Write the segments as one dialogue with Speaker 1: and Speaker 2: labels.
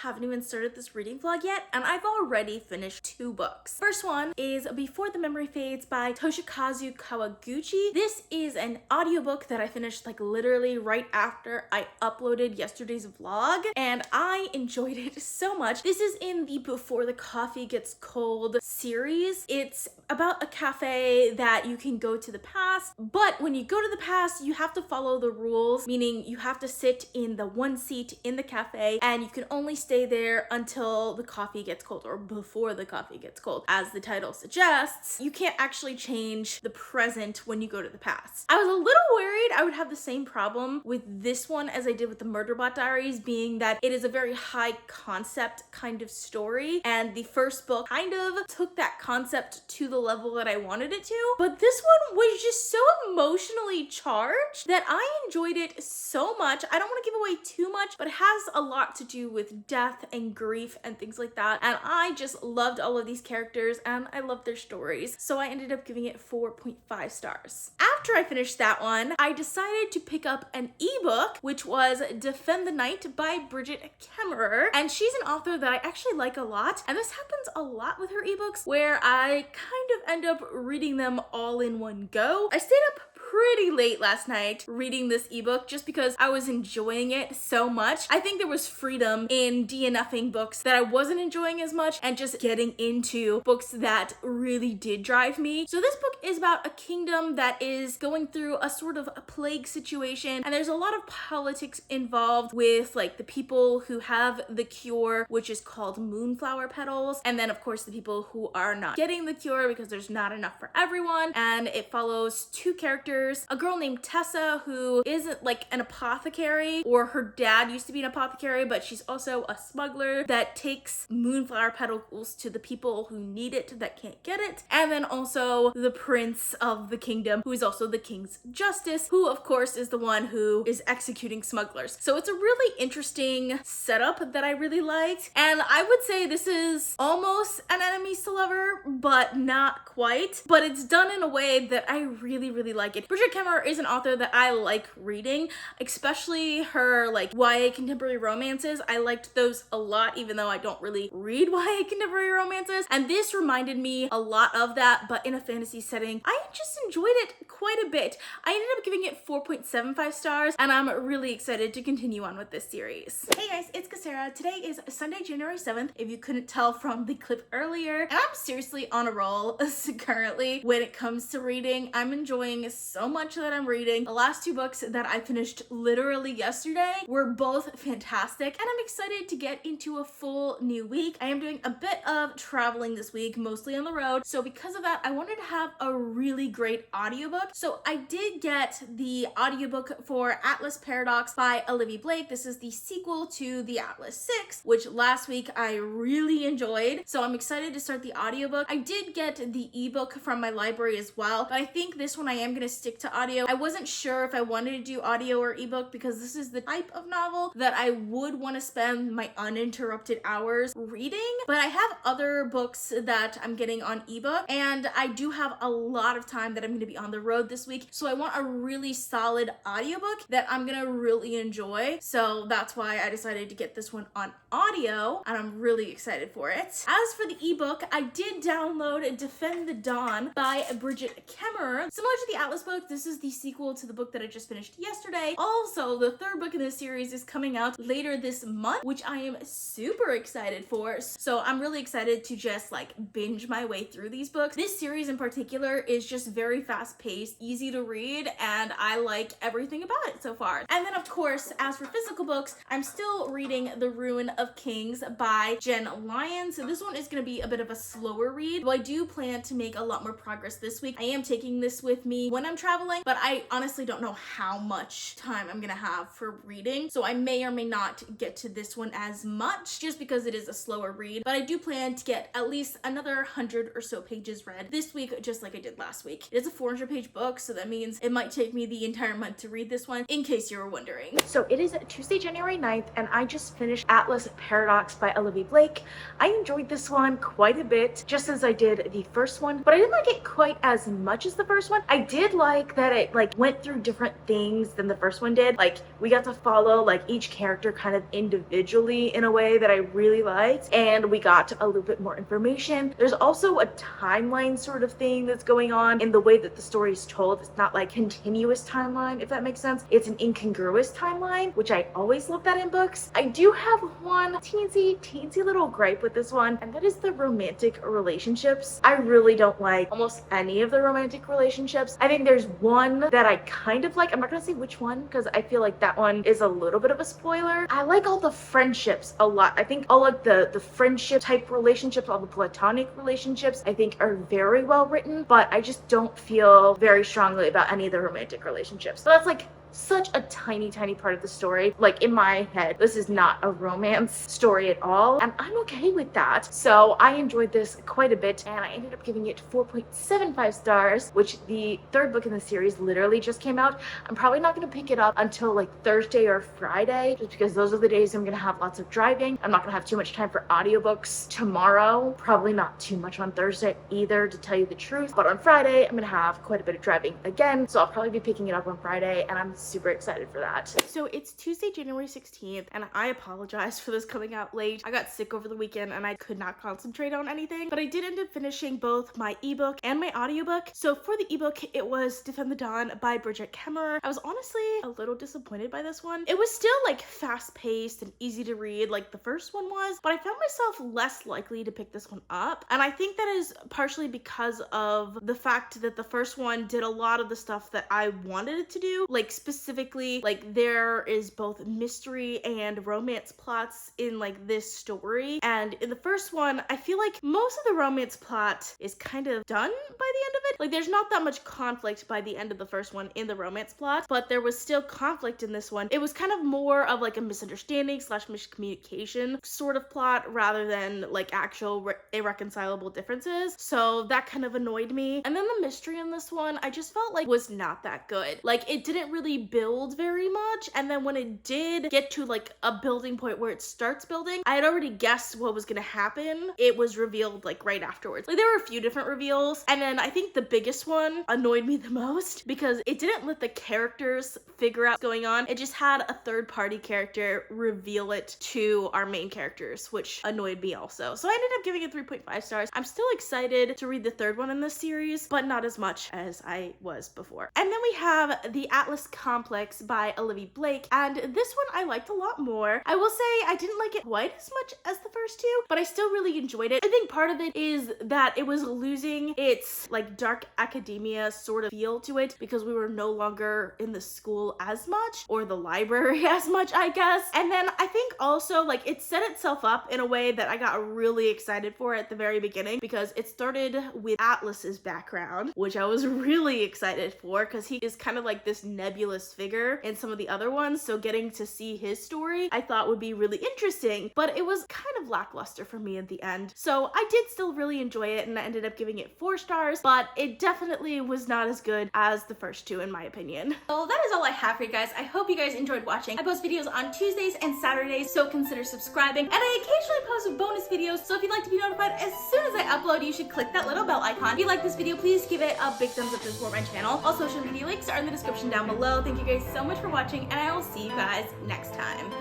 Speaker 1: haven't even started this reading vlog yet, and I've already finished 2 books. First one is Before the Memory Fades by Toshikazu Kawaguchi. This is an audiobook that I finished like literally right after I uploaded yesterday's vlog, and I enjoyed it so much. This is in the Before the Coffee Gets Cold series. It's about a cafe that you can go to the past, but when you go to the past, you have to follow the rules, meaning you have to sit in the one seat in the cafe and you can only stay there until the coffee gets cold, or before the coffee gets cold. As the title suggests, you can't actually change the present when you go to the past. I was a little worried I would have the same problem with this one as I did with the Murderbot Diaries, being that it is a very high concept kind of story, and the first book kind of took that concept to the level that I wanted it to, but this one was just so emotionally charged that I enjoyed it so much. I don't want to give away too much, but it has a lot to do with death and grief and things like that, and I just loved all of these characters and I loved their stories, so I ended up giving it 4.5 stars. After I finished that one, I decided to pick up an ebook, which was Defend the Night by Brigid Kemmerer, and she's an author that I actually like a lot, and this happens a lot with her ebooks where I kind of end up reading them all in one go. I stayed up pretty late last night reading this ebook just because I was enjoying it so much. I think there was freedom in DNFing books that I wasn't enjoying as much and just getting into books that really did drive me. So this book is about a kingdom that is going through a sort of a plague situation, and there's a lot of politics involved with like the people who have the cure, which is called moonflower petals, and then of course the people who are not getting the cure because there's not enough for everyone. And it follows 2 characters, a girl named Tessa, who isn't like an apothecary, or her dad used to be an apothecary, but she's also a smuggler that takes moonflower petals to the people who need it that can't get it. And then also the prince of the kingdom, who is also the king's justice, who of course is the one who is executing smugglers. So it's a really interesting setup that I really liked, and I would say this is almost an enemies to lover, but not quite, but it's done in a way that I really like it. Brigid Kemmerer is an author that I like reading, especially her like YA contemporary romances. I liked those a lot, even though I don't really read YA contemporary romances, and this reminded me a lot of that, but in a fantasy setting. I just enjoyed it quite a bit. I ended up giving it 4.75 stars, and I'm really excited to continue on with this series. Hey guys, it's Kesara. Today is Sunday, January 7th, if you couldn't tell from the clip earlier, and I'm seriously on a roll currently when it comes to reading. I'm enjoying so much that I'm reading. The last 2 books that I finished literally yesterday were both fantastic, and I'm excited to get into a full new week. I am doing a bit of traveling this week, mostly on the road, so because of that, I wanted to have a really great audiobook. So I did get the audiobook for Atlas Paradox by Olivie Blake. This is the sequel to the Atlas 6, which last week I really enjoyed, so I'm excited to start the audiobook. I did get the ebook from my library as well, but I think this one I am gonna stick to audio. I wasn't sure if I wanted to do audio or ebook because this is the type of novel that I would want to spend my uninterrupted hours reading, but I have other books that I'm getting on ebook, and I do have a lot of time that I'm going to be on the road this week, so I want a really solid audiobook that I'm going to really enjoy, so that's why I decided to get this one on audio, and I'm really excited for it. As for the ebook, I did download Defend the Dawn by Brigid Kemmerer. Similar to the Atlas book, this is the sequel to the book that I just finished yesterday. Also, the 3rd book in this series is coming out later this month, which I am super excited for. So I'm really excited to just like binge my way through these books. This series in particular is just very fast paced, easy to read, and I like everything about it so far. And then of course, as for physical books, I'm still reading The Ruin of Kings by Jen Lyon. So this one is going to be a bit of a slower read, though I do plan to make a lot more progress this week. I am taking this with me when I'm traveling, but I honestly don't know how much time I'm gonna have for reading, so I may or may not get to this one as much just because it is a slower read, but I do plan to get at least another 100 or so pages read this week, just like I did last week. It is a 400-page book, so that means it might take me the entire month to read this one, in case you were wondering. So it is Tuesday, January 9th, and I just finished Atlas Paradox by Olivie Blake. I enjoyed this one quite a bit, just as I did the first one, but I didn't like it quite as much as the first one. I did like like that it like went through different things than the first one did. Like we got to follow like each character kind of individually in a way that I really liked, and we got a little bit more information. There's also a timeline sort of thing that's going on in the way that the story is told. It's not like continuous timeline, if that makes sense. It's an incongruous timeline, which I always love that in books. I do have one teensy little gripe with this one, and that is the romantic relationships. I really don't like almost any of the romantic relationships. I think there's one that I kind of like. I'm not gonna say which one because I feel like that one is a little bit of a spoiler. I like all the friendships a lot. I think all of the friendship type relationships, all the platonic relationships, I think are very well written, but I just don't feel very strongly about any of the romantic relationships. So that's like such a tiny part of the story. Like in my head, this is not a romance story at all, and I'm okay with that. So I enjoyed this quite a bit, and I ended up giving it 4.75 stars, which the third book in the series literally just came out. I'm probably not going to pick it up until like Thursday or Friday, just because those are the days I'm going to have lots of driving. I'm not going to have too much time for audiobooks tomorrow, probably not too much on Thursday either, to tell you the truth, but on Friday I'm going to have quite a bit of driving again, so I'll probably be picking it up on Friday, and I'm super excited for that. So it's Tuesday, January 16th, and I apologize for this coming out late. I got sick over the weekend and I could not concentrate on anything, but I did end up finishing both my ebook and my audiobook. So for the ebook, it was Defend the Dawn by Brigid Kemmerer. I was honestly a little disappointed by this one. It was still like fast-paced and easy to read like the first one was, but I found myself less likely to pick this one up, and I think that is partially because of the fact that the first one did a lot of the stuff that I wanted it to do. Like specifically, like there is both mystery and romance plots in like this story, and in the first one I feel like most of the romance plot is kind of done by the end of it. Like there's not that much conflict by the end of the first one in the romance plot, but there was still conflict in this one. It was kind of more of like a misunderstanding slash miscommunication sort of plot rather than like actual irreconcilable differences, so that kind of annoyed me. And then the mystery in this one I just felt like was not that good. Like it didn't really build very much, and then when it did get to like a building point where it starts building, I had already guessed what was gonna happen. It was revealed like right afterwards. Like there were a few different reveals, and then I think the biggest one annoyed me the most because it didn't let the characters figure out what's going on. It just had a third party character reveal it to our main characters, which annoyed me also. So I ended up giving it 3.5 stars. I'm still excited to read the third one in this series, but not as much as I was before. And then we have The Atlas Complex by Olivie Blake, and this one I liked a lot more. I will say I didn't like it quite as much as the first two, but I still really enjoyed it. I think part of it is that it was losing its like dark academia sort of feel to it because we were no longer in the school as much, or the library as much, I guess. And then I think also like it set itself up in a way that I got really excited for at the very beginning, because it started with Atlas's background, which I was really excited for because he is kind of like this nebulous figure in some of the other ones, so getting to see his story I thought would be really interesting, but it was kind of lackluster for me at the end. So I did still really enjoy it, and I ended up giving it 4 stars, but it definitely was not as good as the first two in my opinion. So that is all I have for you guys. I hope you guys enjoyed watching. I post videos on Tuesdays and Saturdays, so consider subscribing, and I occasionally post bonus videos, so if you'd like to be notified as soon as I upload, you should click that little bell icon. If you like this video, please give it a big thumbs up to support my channel. All social media links are in the description down below. Thank you guys so much for watching, and I will see you guys next time.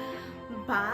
Speaker 1: Bye.